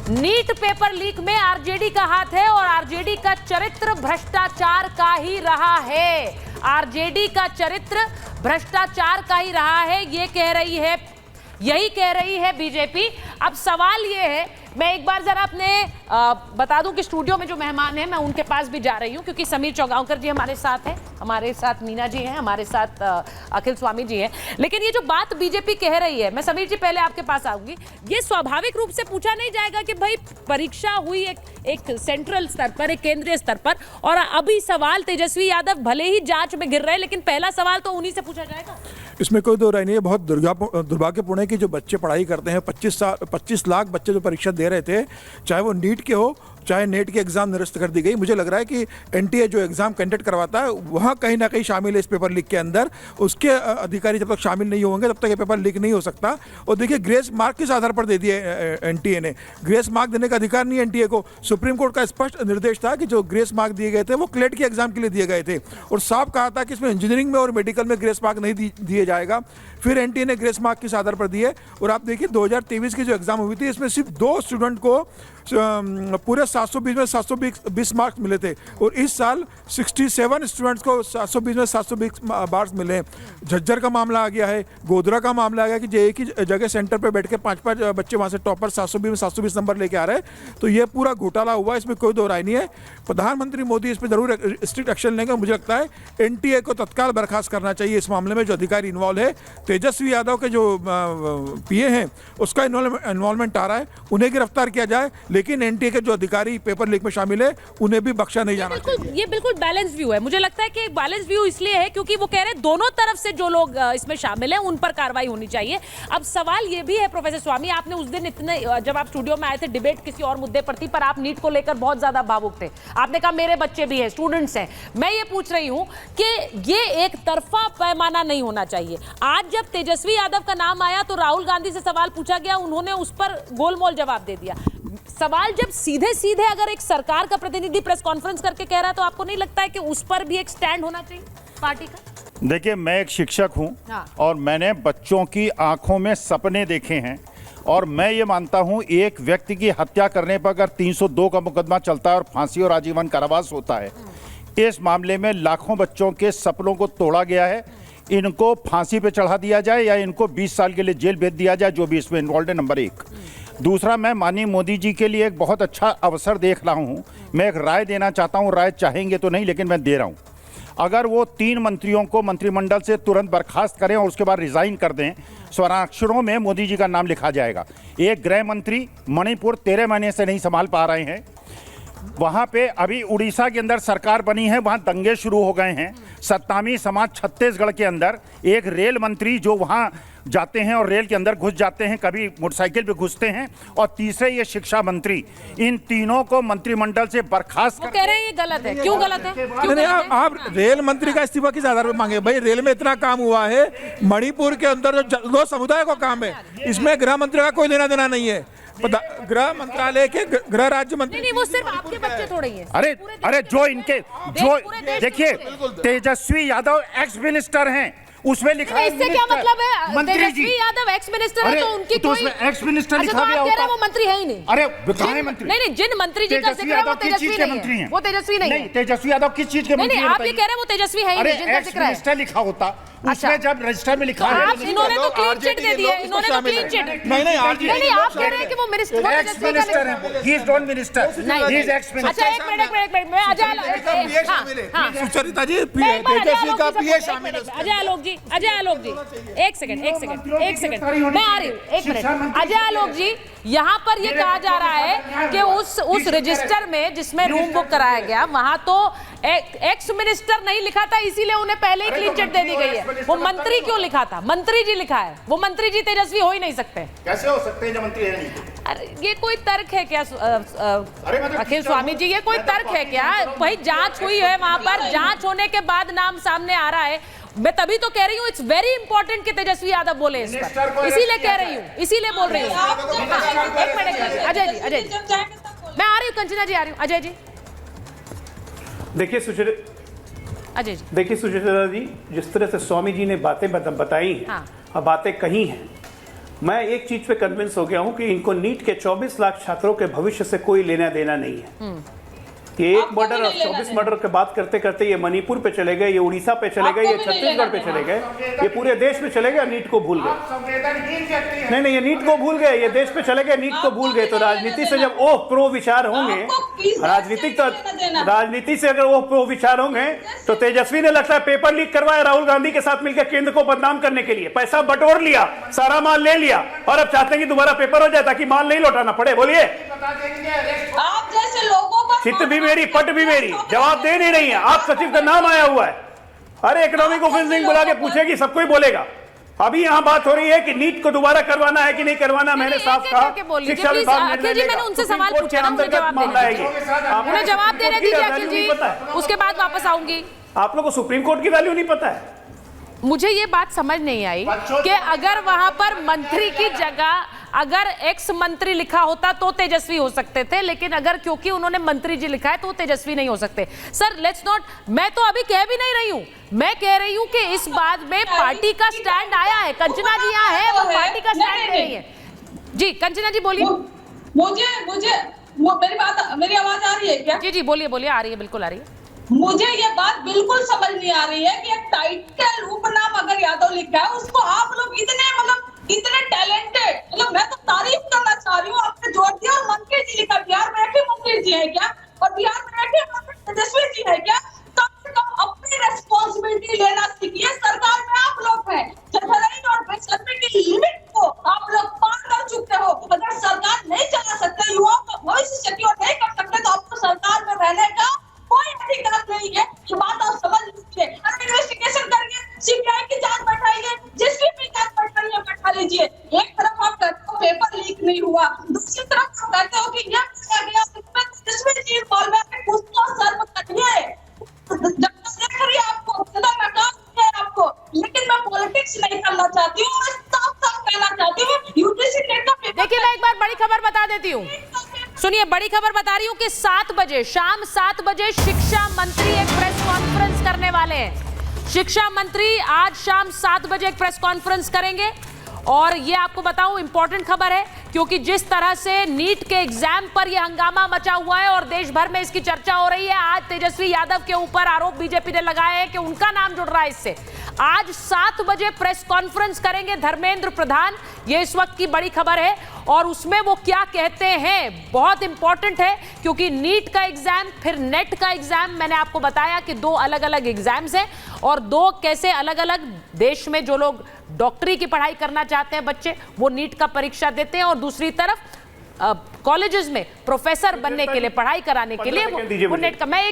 NEET paper leak में RJD का हाथ है और आरजेडी का चरित्र भ्रष्टाचार का ही रहा है। आरजेडी का चरित्र भ्रष्टाचार का ही रहा है, यही कह रही है बीजेपी। अब सवाल ये है, मैं एक बार जरा अपने बता दूं कि स्टूडियो में जो मेहमान हैं मैं उनके पास भी जा रही हूं, क्योंकि समीर चौगांवकर जी हमारे साथ हैं, हमारे साथ मीना जी हैं, हमारे साथ अखिल स्वामी जी हैं। लेकिन ये जो बात बीजेपी कह रही है, मैं समीर जी पहले आपके पास आऊंगी। ये स्वाभाविक रूप से पूछा नहीं जाएगा कि भाई परीक्षा हुई एक सेंट्रल स्तर पर, एक केंद्रीय स्तर पर, और अभी सवाल तेजस्वी यादव भले ही जांच में गिर रहे हैं, लेकिन पहला सवाल तो उन्हीं से पूछा जाएगा। इसमें कोई दो राय नहीं है। बहुत दुर्भाग्यपूर्ण है कि जो बच्चे पढ़ाई करते हैं, 25 लाख बच्चे जो परीक्षा दे रहे थे, चाहे वो नीट के हो चाहे नेट की एग्जाम निरस्त कर दी गई। मुझे लग रहा है कि एनटीए जो एग्जाम कंडक्ट करवाता है वहाँ कहीं ना कहीं शामिल है इस पेपर लीक के अंदर। उसके अधिकारी जब तक शामिल नहीं होंगे तब तक ये पेपर लीक नहीं हो सकता। और देखिए, ग्रेस मार्क किस आधार पर दे दिए एनटीए ने? ग्रेस मार्क देने का अधिकार नहीं है एनटीए को। सुप्रीम कोर्ट का स्पष्ट निर्देश था कि जो ग्रेस मार्क दिए गए थे वो क्लेट के एग्जाम के लिए दिए गए थे, और साफ कहा था कि इसमें इंजीनियरिंग में और मेडिकल में ग्रेस मार्क नहीं दिए जाएगा। फिर एनटीए ने ग्रेस मार्क किस आधार पर दिए? और आप देखिए 2023 की जो एग्जाम हुई थी, इसमें सिर्फ 2 स्टूडेंट को पूरे 720 में 720 मार्क्स मिले थे, और इस साल 67 स्टूडेंट्स को 720 में 720 मार्क्स मिले हैं। झज्जर का मामला आ गया है, गोधरा का मामला आ गया कि एक ही जगह सेंटर पे बैठ के 5-5 बच्चे वहाँ से टॉपर 720 में 720 नंबर लेके आ रहे हैं। तो ये पूरा घोटाला हुआ, इसमें कोई दो राय नहीं है। प्रधानमंत्री मोदी इस पर जरूर स्ट्रिक्ट एक्शन लेंगे। मुझे लगता है एनटीए को तत्काल बर्खास्त करना चाहिए इस मामले में। जो अधिकारी इन्वॉल्व है, तेजस्वी यादव के जो पीए हैं, उसका इन्वॉल्वमेंट आ रहा है, उन्हें गिरफ्तार किया जाए। लेकिन एनटीए के जो अधिकारी पेपर लीक में शामिल है उन्हें भी बख्शा नहीं जाना चाहिए। ये बिल्कुल बैलेंस व्यू है। मुझे लगता है कि एक बैलेंस व्यू इसलिए है क्योंकि वो कह रहे हैं दोनों तरफ से जो लोग इसमें शामिल हैं उन पर कार्रवाई होनी चाहिए। अब सवाल ये भी है प्रोफेसर स्वामी, आपने उस दिन इतने, जब आप स्टूडियो में आए थे, डिबेट किसी और मुद्दे पर थी, पर आप नीट को लेकर बहुत ज्यादा भावुक थे। आपने कहा मेरे बच्चे भी हैं, स्टूडेंट्स हैं। मैं ये पूछ रही हूं कि ये एक तरफा पैमाना नहीं होना चाहिए। आज जब तेजस्वी यादव का नाम आया तो राहुल गांधी से सवाल पूछा गया, उन्होंने उस पर गोलमोल जवाब दे दिया। सवाल जब सीधे सीधे अगर एक सरकार का प्रतिनिधि प्रेस कॉन्फ्रेंस करके कह रहा है, तो आपको नहीं लगता है कि उस पर भी एक स्टैंड होना चाहिए पार्टी का? देखिए, मैं एक शिक्षक हूं, हाँ। और मैंने बच्चों की आंखों में सपने देखे हैं, और मैं ये मानता हूं एक व्यक्ति की हत्या करने पर अगर 302 का मुकदमा चलता है और फांसी और आजीवन कारावास होता है, इस मामले में लाखों बच्चों के सपनों को तोड़ा गया है। इनको फांसी पे चढ़ा दिया जाए या इनको 20 साल के लिए जेल भेज दिया जाए, जो भी इसमें इन्वॉल्व है, नंबर 1। दूसरा, मैं माननीय मोदी जी के लिए एक बहुत अच्छा अवसर देख रहा हूं। मैं एक राय देना चाहता हूं, राय चाहेंगे तो नहीं, लेकिन मैं दे रहा हूं। अगर वो 3 मंत्रियों को मंत्रिमंडल से तुरंत बर्खास्त करें और उसके बाद रिजाइन कर दें, स्वराक्षरों में मोदी जी का नाम लिखा जाएगा। एक गृह मंत्री मणिपुर 13 महीने से नहीं संभाल पा रहे हैं। वहाँ पे अभी उड़ीसा के अंदर सरकार बनी है, वहाँ दंगे शुरू हो गए हैं। सत्तामी समाज छत्तीसगढ़ के अंदर एक रेल मंत्री जो वहाँ जाते हैं और रेल के अंदर घुस जाते हैं, कभी मोटरसाइकिल पे घुसते हैं। और तीसरे ये शिक्षा मंत्री, इन तीनों को मंत्रिमंडल से बर्खास्त कह रहे हैं ये गलत है। क्यों गलत है? आप रेल मंत्री का इस्तीफा किस आधार पर मांगे? भाई, रेल में इतना काम हुआ है, मणिपुर के अंदर जो 2 समुदाय को काम है, इसमें गृह मंत्री का कोई लेना देना नहीं है। गृह मंत्रालय के गृह राज्य मंत्री नहीं, वो सिर्फ आपके बच्चे थोड़े ही हैं। अरे जो इनके, जो देखिए, तेजस्वी यादव एक्स मिनिस्टर हैं, उसमें लिखा है इससे क्या मतलब है? मंत्री जी यादव एक्स मिनिस्टर है तो उनकी तो कोई एक्स मिनिस्टर लिखा गया होता है, वो मंत्री है ही नहीं। अरे बताएं मंत्री। नहीं, जिन मंत्री जी का जिक्र है वो तेजस्वी नहीं है। वो तेजस्वी नहीं है। तेजस्वी यादव किस चीज के मंत्री हैं? आप ये कह रहे हैं वो तेजस्वी है ही नहीं, जिनका जिक्र है। मिनिस्टर लिखा होता, उसमें जब रजिस्टर में लिखा है। इन्होंने तो क्लीन चिट दे दी है, इन्होंने तो क्लीन चिट। नहीं, आप कह रहे हैं कि वो मिनिस्टर एक्स मिनिस्टर है, he is not minister, he is ex minister. अच्छा, एक मिनट मैं सुचरिता जी, तेजस्वी का पीए शामिल है। अजय आलोक जी, एक सेकंड मैं आ रही हूँ, एक मिनट। अजय आलोक जी, यहाँ पर ये कहा जा रहा है कि उस रजिस्टर में जिसमें रूम बुक कराया गया, वहां तो एक्स मिनिस्टर नहीं लिखा था, इसीलिए उन्हें पहले ही क्लीन चिट दे दी गई है। वो मंत्री क्यों लिखा था? मंत्री जी लिखा है। वो मंत्री जी तेजस्वी हो ही नहीं सकते। कैसे हो सकते हैं जब मंत्री है नहीं? अरे ये कोई तर्क है क्या अखिल स्वामी जी? ये कोई तर्क है क्या? भाई जांच हुई है वहां पर, जांच होने के बाद नाम सामने आ रहा है। मैं तभी तो कह रही हूँ इट्स वेरी इंपॉर्टेंट कि तेजस्वी यादव बोले इस पर, इसीलिए कह रही हूँ, इसीलिए बोल रही हूँ। एक मिनट अजय जी, मैं आ रही हूँ, कंचना जी आ रही हूँ। अजय जी देखिए सुचेता जी, जिस तरह से स्वामी जी ने बातें बताई हैं, हाँ। और बातें कही हैं, मैं एक चीज पे कन्विंस हो गया हूं कि इनको नीट के 24 लाख छात्रों के भविष्य से कोई लेना देना नहीं है। ये एक आपको मर्डर भी और नहीं लेना 24 देना। मर्डर के बात करते करते ये मणिपुर पे चले गए, ये उड़ीसा पे चले गए, आपको ये भी नहीं छत्तीसगढ़ पे लेना चले गए, ये पूरे देश में चले गए और नीट को भूल गए। नहीं, ये नीट को भूल गए, ये देश पे चले गए, नीट को भूल गए। तो राजनीति से जब ओह प्रो विचार होंगे, राजनीति से अगर वो प्रो विचार होंगे तो तेजस्वी ने लगता है पेपर लीक करवाया राहुल गांधी के साथ मिलकर केंद्र को बदनाम करने के लिए, पैसा बटोर लिया, सारा माल ले लिया और अब चाहते हैं कि दोबारा पेपर हो जाए ताकि माल नहीं लौटाना पड़े। बोलिए, आप जैसे लोगों का चित्त भी मेरी पट भी मेरी, जवाब दे नहीं रही है। आप सचिव का नाम आया हुआ है, अरे इकोनॉमिक ऑफेंसिंग बुला के पूछेगी, सब कोई बोलेगा। अभी यहाँ बात हो रही है कि नीट को दोबारा करवाना है कि नहीं करवाना। मैंने साफ कहा शिक्षा विभाग अखिल जी, मैंने उनसे सवाल पूछा ना, उन्हें जवाब उन्हें जवाब देने दीजिए अखिल जी, उसके बाद वापस आऊंगी। आप लोगों को सुप्रीम कोर्ट की वैल्यू नहीं पता है। मुझे ये बात समझ नहीं आई कि अगर वहां पर मंत्री की जगह अगर एक्स मंत्री लिखा होता तो तेजस्वी हो सकते थे, लेकिन अगर क्योंकि उन्होंने मंत्री जी लिखा है तो तेजस्वी नहीं हो सकते। सर लेट्स नॉट, मैं तो अभी कह भी नहीं रही हूं, मैं कह रही हूं कि इस बात में पार्टी का स्टैंड आया है। कंचना जी यहाँ है, वो पार्टी का स्टैंड नहीं है। जी कंचना जी बोलिए। मेरी आवाज आ रही है क्या? जी जी बोलिए बोलिए, आ रही है, बिल्कुल आ रही है। मुझे ये बात बिल्कुल समझ नहीं आ रही है कि एक टाइटल उपनाम अगर यादव लिखा है उसको आप लोग इतने टैलेंटेड, मतलब मैं तो तारीफ करना चाह रही हूँ, आपने जोड़ दिया। और मंत्री जी लिखा, बिहार में बैठे मंत्री जी है क्या? और बिहार में बैठे तेजस्वी जी है क्या? कम से कम अपनी रेस्पॉन्सिबिलिटी लेना सीखिए। सरकार में आप लोग हैं, जबरदस्ती और बेशर्मी की लिमिट को आप लोग पार कर चुके हो। अगर सरकार नहीं चला सकते, युवाओं का भविष्य सिक्योर नहीं कर सकते, तो आपको सरकार में रहने का कोई अधिकार नहीं है। ये बात आप समझ लीजिए। इन्वेस्टिगेशन करके सीबीआई की जांच बैठाइए, जिसकी भी जांच बैठाइए बैठा लीजिए। एक तरफ आप कहते हो पेपर लीक नहीं हुआ, दूसरी तरफ आप कहते हो कि यह किया गया, जिसमें चीज बॉल में कुछ तो सर्व करिए। जब देख रही है आपको, है आपको, लेकिन मैं पॉलिटिक्स नहीं करना चाहती हूँ। मैं साफ-साफ कहना चाहती हूँ, यूजीसी नेट का पेपर। देखिए मैं एक बार बड़ी खबर बता देती हूँ, सुनिए, बड़ी खबर बता रही हूँ कि 7 बजे, शाम 7 बजे शिक्षा मंत्री एक प्रेस कॉन्फ्रेंस करने वाले हैं। शिक्षा मंत्री आज शाम 7 बजे एक प्रेस कॉन्फ्रेंस करेंगे और ये आपको बताऊं इंपॉर्टेंट खबर है, क्योंकि जिस तरह से नीट के एग्जाम पर यह हंगामा मचा हुआ है और देश भर में इसकी चर्चा हो रही है। आज तेजस्वी यादव के ऊपर आरोप बीजेपी ने लगाए हैं कि उनका नाम जुड़ रहा है इससे। आज 7 बजे प्रेस कॉन्फ्रेंस करेंगे धर्मेंद्र प्रधान, ये इस वक्त की बड़ी खबर है। और उसमें वो क्या कहते हैं बहुत इंपॉर्टेंट है, क्योंकि नीट का एग्जाम फिर नेट का एग्जाम, मैंने आपको बताया कि 2 अलग अलग एग्जाम्स हैं और 2 कैसे अलग अलग देश में जो लोग डॉक्टरी की पढ़ाई करना चाहते हैं बच्चे, वो नीट का परीक्षा देते हैं और दूसरी तरफ कॉलेजेस में प्रोफेसर बनने के लिए, पढ़ाई कराने के लिए वो नेट का। मैं एक